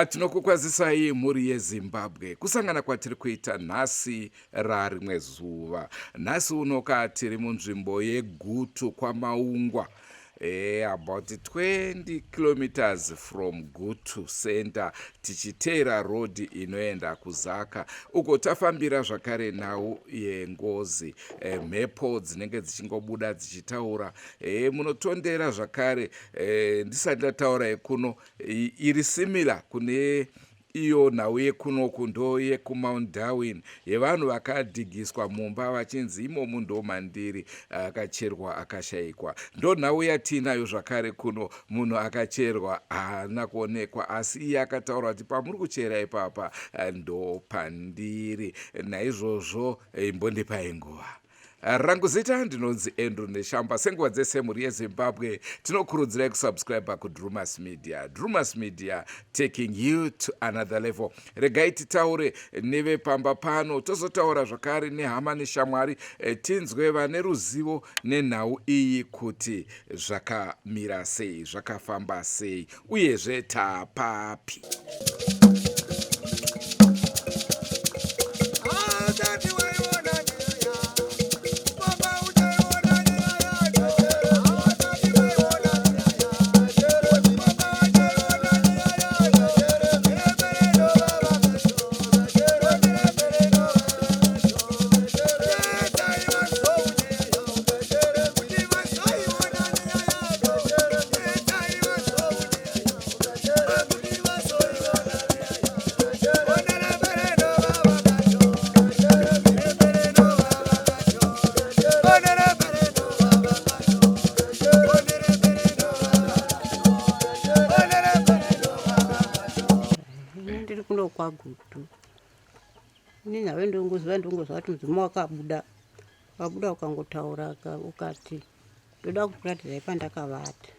Tinokukwazisai mhuri yeZimbabwe. Kusangana kwatiri kuita nhasi rarimwe zuva. Nhasi unoka tiri munzvimbo yeGutu kwaMaungwa. About 20 kilometers from Gutu center tichiteera road inoenda kuZaka, uko tafambira zvakare nhau yengozi. Mhepo dzinenge dzichingobuda dzichitaura, munotondera zvakare. Ndisati ndataura yekuno iri similar kune iyo nhau yekunoku ndo yekuMount Darwin yevanhu vakadhigiswa mumba vachinzi imomu ndo mandiri akacherwa akashayikwa. Ndo nhau yatinayo zvakare kuno, munhu akacherwa haana kuonekwa, asi iye akataura kuti pamuri kuchera ipapa ndo pandiri. Naizvozvo imbondipai nguva. Rangu zita ndinonzi Andrew Neshamba. Senguva dzese mhuri yeZimbabwe tinokurudzirai kusubscribe kuDrumas Media. Drumas Media, taking you to another level. Regai titaure nevepamba pano, tozotaura zvakare nehama neshamwari, tinzwe vane ruzivo nenhau iyi kuti zvakamira sei, zvakafamba sei, uyezve tapapi. KwaGutu inini have ndongoziva kuti mudzimu wakabuda ukangotaura ukati ndoda kukuratidza pandakavata.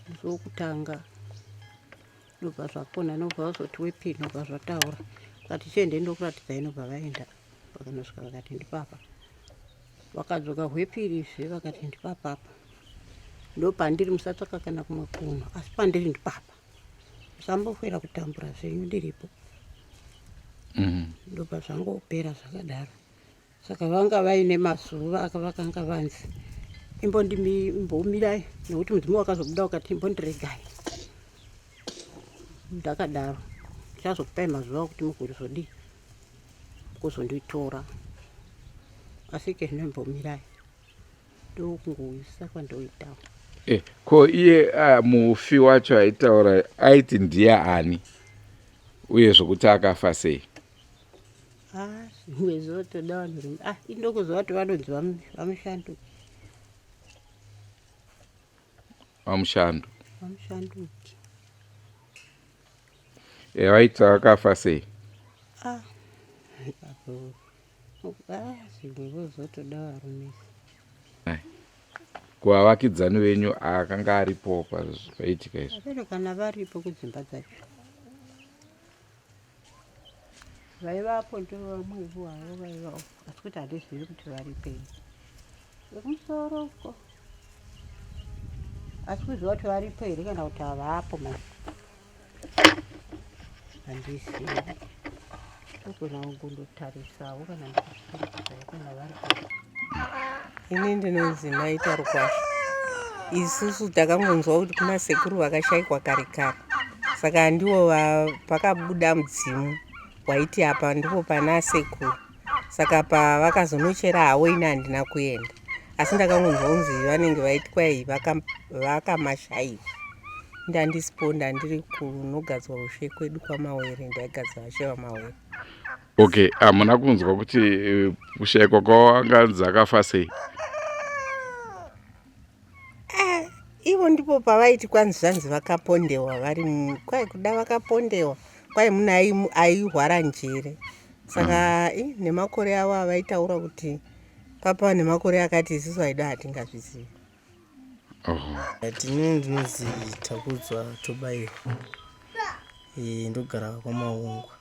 Musi wokutanga ndobva zvakona, nobva vazoti wepiri nobva zvataura vakati chiende ndokuratidza inobva vaenda vakanosvika vakati ndipapa. Vakadzoka hwepirizve vakati ndipapapa. Ndopandiri, musatsvaka kana kumwe kuno, asi pandiri ndipapa. Musambofera kutambura zvenyu ndiripo. Ndobva zvangopera zvakadaro. Saka vanga vaine mazuva vakanga vanzi imbombirai nekuti mudzimu wakazobuda ukati imbondiregai. Ndakadaro ndichazokupai mazuva okuti mugozodii, mugozonditora, asi ke zvino imbombirai. Ndokungoisa kwandoitawo. Ko iye mufi wacho aitaura aiti ndiye ani uye zvokuti akafa sei? Zvimwe zvotoda vanhu indokuziva kuti vanonzi vamushanduki. Vamushanduki. Vaita akafa sei? Zvimwe zvotoda varumisi. Kuvavakidzani venyu akanga aripo pazvaitika izvo? Apero kana varipo kudzimba dzacho. Vaivapo ndo vamwevo havo vaivapo, asi kuti handizivi kuti varipei. Vekumusoro uko. Asi kuziva kuti varipo here kana kuti havapo mani. Handizivi. Ndogona kungotarisa kana ndikuzvitarisa kana varipo. Ini ndinonzi Maita Rukwasha. Isusu takangonzwa kuti kuna sekuru vakashayikwa kare kare. Saka ndiwo pakabuda mudzimu waiti apa ndipo pana sekuru. Saka pavakazonochera havo ini handina kuenda. Asi ndakangonzwa kunzi vanenge vaiti kwai vakamashayikwa. Ndandisipo ndandiri kunogadzwa ushe kwedu kwaMawere, ndaigadzwa ushe waMawere. Hamuna kunzwa kuti kushayikwa kwavo anganzi akafa sei? Ivo ndipo pavaiti kwanzi zvanzi vakapondewa vari kwai kuda vakapondewa kwai munhu aihwara njere. Saka nemakore avo avaitaura kuti papa nemakore akati isusu haida hatingazvizivi. Tini ndinozi Takudzwa Tobairo. Ndogara kwaMaungwa.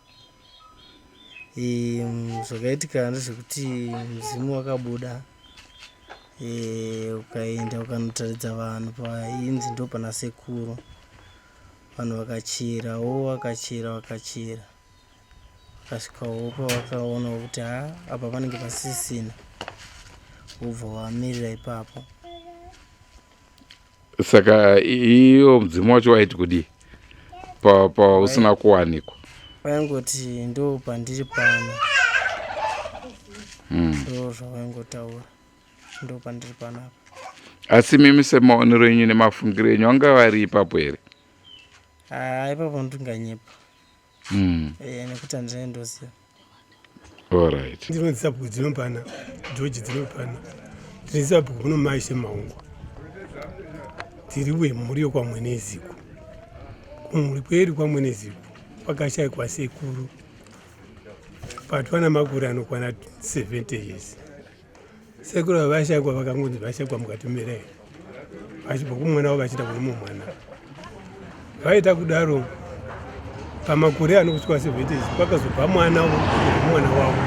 Zvakaitika ndezvekuti muzimu wakabuda ukaenda ukanotaridza vanhu painzi ndo pana sekuru. vanhu vakachirawo vakachira vakasvikawo pavakaona kuti apa panenge pasisina, vobva vamirira ipapo. Saka iyo mudzimu wacho waiti kudii usina kuwanikwa? Vaingoti ndo pandiri pano, ndo zvavaingotaura, ndo pandiri panapa. Asi mimi semaonero enyu nemafungiro enyu anga vari ipapo here? Ipapo ndinganyepa nekuti handina ndoziva. Alright. Ndinonzi sabhuku dzinopana, George dzinopana. Ndine sabhuku kuno maishe maungu. Tiri wemhuri yokwamweneziku. Kumhuri kwedu kwamweneziku kwakashayikwa sekuru. But vana makore anokwana 70 years. Sekuru ava vashayikwa vakangonzi vashayikwa mukati merei. Vachibva kumwana wavo vachienda kune mumwe mwana. Vaita kudaro pamakore anokusvika 70 years kwakazobva mwana wavo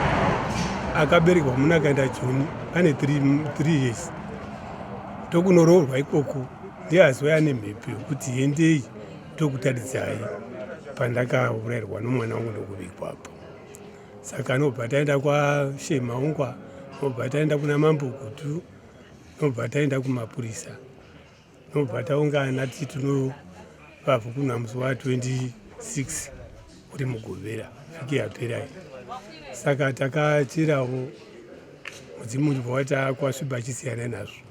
akaberekwa muna akaenda Juni ane 3 years. Tokunoroorwa ikoko ndiye azova ane mhepo yokuti endei tokutaridzai pandakaurayirwa nomwana wangu ndokubikwapo. Saka nobva taenda kwaShemaungwa, nobva taenda kuna Mambogutu, nobva taenda kumapurisa, nobva taungana tinovabva kuna musi wa26 uri mugovera vhiki yapera. Saka takachirawo mudzimu wata kwasviba achisiyana nazvo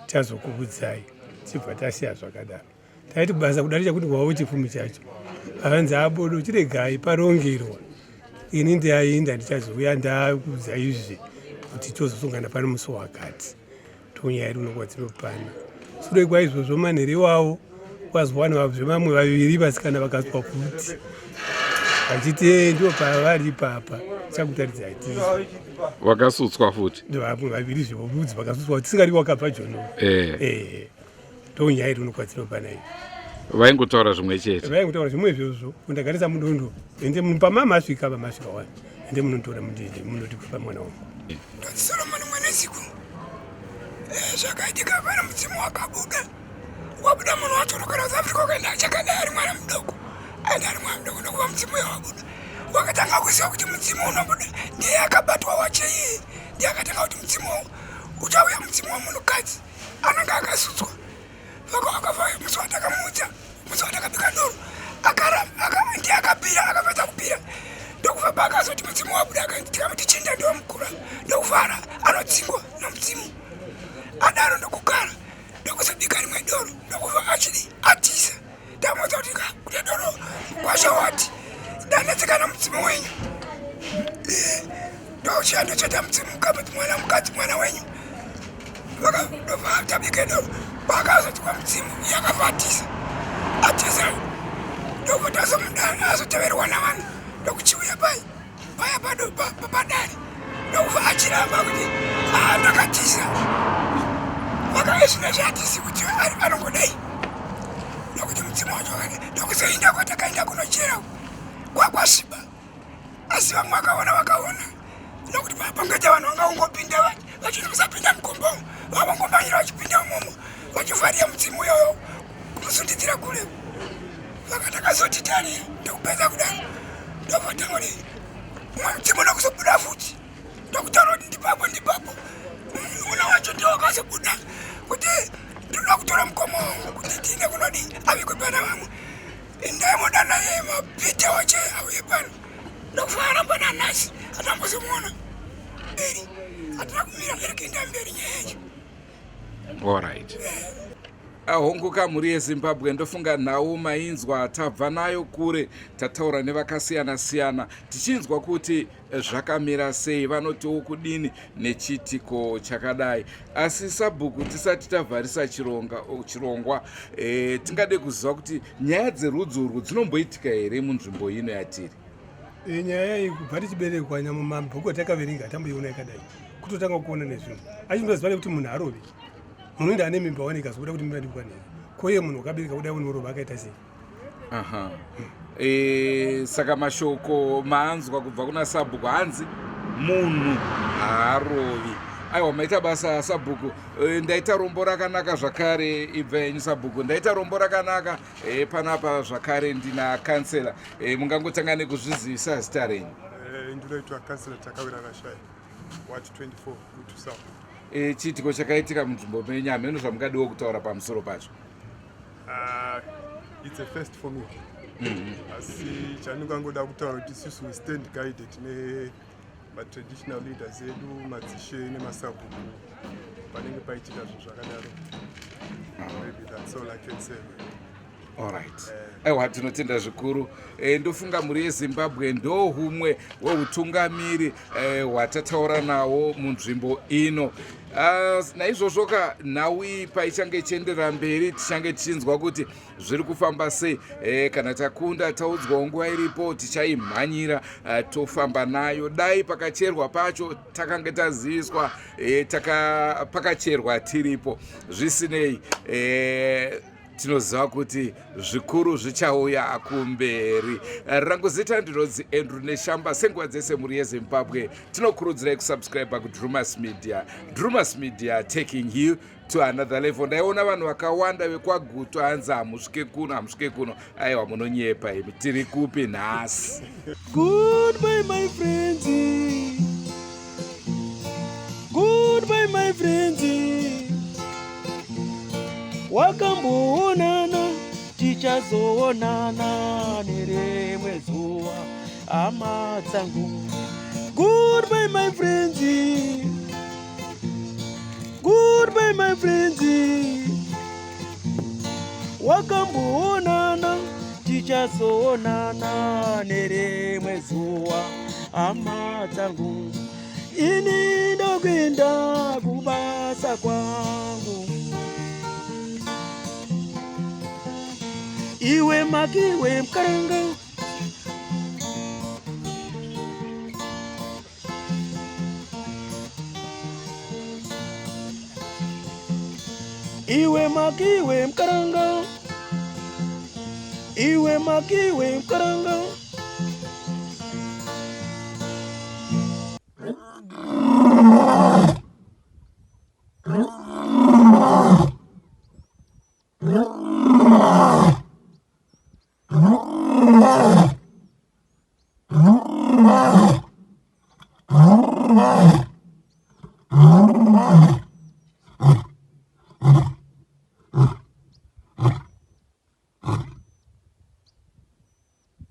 tazokuudzai chibva tasiya zvakadaro. Taiti basa kudari chakuti wawo chipfumi chacho avanzi abodo chiregai parongerwa. Ini ndiaenda ndichazouya ndakuudza izvi kuti tozosongana pano musi wakati tonyaya iri unokwa dzinopana. Sure kwaizvozvo manhere wavo kwazwana vamwe vaviri vasikana vakaswa futi vachiti ndo pavari papa chakutaridza iti Vakasutswa futi vamwe vaviri zvevorudzi vakasutswa tisingari wakabva Jono. Ndonyaya iri unokwa dzinopana iyi. vaingotaura zvimwe chete. Vaingotaura zvimwe izvozvo kundagarisa mudondo ende pamama asvika vamasvika wani ende munotora mundende munotipa mwana wangu. Solomon Mweneziku zvakaitika pana mudzimu wabuda munhu watoroka South Africa ukaenda achakadai ari mwana mudoko ende ari mwana mudoko ndokuva mudzimu wabuda wakatanga kuziva kuti mudzimu unobuda ndiye akabatwa wachei ndiye akatanga kuti mudzimu uchauya mudzimu wamunhukadzi anenge akasutswa vakavakafa musi watakamuudza musi watakabika doro ndiye akapira akapedza kupira ndokuva pakazoti mudzimu wabuda tikamuti chinda ndiwo mukura ndokuvara anodzingwa nomudzimu adaro ndokugara ndokuzobika rimwe doro ndokuva achidi atisa ndamuudza kuti kuti doro kwashawati danetsekana mudzimu wenyu ndochiyando cheta mudzimu mukabati mwana mukadzi mwana wenyu tabike doro pakazoti kwa mudzimu yakavatisa atisa ndokutoza mudari azoteverwa navanhu ndokuchiuya paya padari ndokuva achiramba kuti ndakatisa vakavezvino zvatisi kuti ari vanongodai nokuti mudzimu wacho ndokuzoenda kwatakaenda kunochera kwakwasviba asi vamwe vakaona nokuti pangaita vanhu vangaungopinda vachiti musapinda mukombo vavangomanyira vachipinda umomo vachivhariya mudzimu iyoyo kumusundidzira kure vakatakazoti tani ndokupedza kudaro ndovatangoti umwe mudzimu ndokuzobuda futi ndokutaura kuti ndipapo muna wacho ndiwo wakazobuda kuti ndinoda kutora mukomo wangu kuti tiine kunodi avikwe pana vamwe ndaimoda naye mapita wache auye pano ndokufaramba nanhasi hatambozomuona eri hatina kumira eri kuenda mberi nyaya yacho. Alright. Hongu kamhuri yeZimbabwe ndofunga nhau mainzwa tabva nayo kure tataura nevakasiyana siyana tichinzwa kuti zvakamira sei vanotiwo kudini nechitiko chakadai. Asi sabhuku tisati tavharisa chirongwa tingade kuziva kuti nyaya dzerudzi urwu dzinomboitika here munzvimbo ino yatiri. Nyaya iyi kubva tichiberekwa nyama mabhuku atakaverenga tamboiona yakadai kutotanga kuona nezvinhu achimboziva kuti munhu arovi munhu ende ane mimba wanika zokuda kuti mimba ndikwanei koye munhu wakabereka kudai unorova akaita sei. Saka mashoko maanzwa kubva kuna sabhuku hanzi munhu haarovi aiwa maita basa sabhuku. Ndaita rombo rakanaka zvakare. Ibva henyu sabhuku, ndaita rombo rakanaka. Panapa zvakare ndina kansela. Mungangotanga nekuzvizivisa zita renyu? Ndinoitwa kansela Takawira Rashai, Ward 24 Gutu South. Chiitiko chakaitika munzvimbo menyu, hameno zvamungadiwo kutaura pamusoro pacho? It's a first for me. Asi chandingangoda kutaura kuti isusu we stand guided traditional leaders edu, madzishe nemasabhuku panenge paitika zvinhu zvakadaro. Maybe that's all I can say. Alright. Aiwa, tinotenda zvikuru. Ndofunga mhuri yeZimbabwe ndo humwe hweutungamiri hwatataura nawo munzvimbo ino. Naizvozvo nhau iyi paichange ichienderera mberi tichange tichinzwa kuti zviri kufamba sei. Kana takunda taudzwawo nguva iripo tichaimhanyira tofamba nayo. Dai pakacherwa pacho takange taziviswa pakacherwa tiripo. Zvisinei tinoziva kuti zvikuru zvichauya kumberi. Rangu zita ndinodzi Andrew Neshamba. Senguva dzese mhuri yeZimbabwe tinokurudzirai kusubscribe kuDrumas Media. Drumas Media, taking you to another level. Ndaiona vanhu vakawanda vekwaGutu hanzi hamusvike kuno. Aiwa, munonyepa imi. Tiri kupi nhasi? Goodbye my friends. Goodbye my friends. Wakamboonana tichazoonana nerimwe zuva, hama dzangu. Goodbye my friends. Goodbye my friends. Wakamboonana tichazoonana nerimwe zuva, hama dzangu. Ini ndokuenda kubasa kwangu. Iwe maki iwe mkaranga. Iwe maki iwe mkaranga. Iwe maki iwe mkaranga.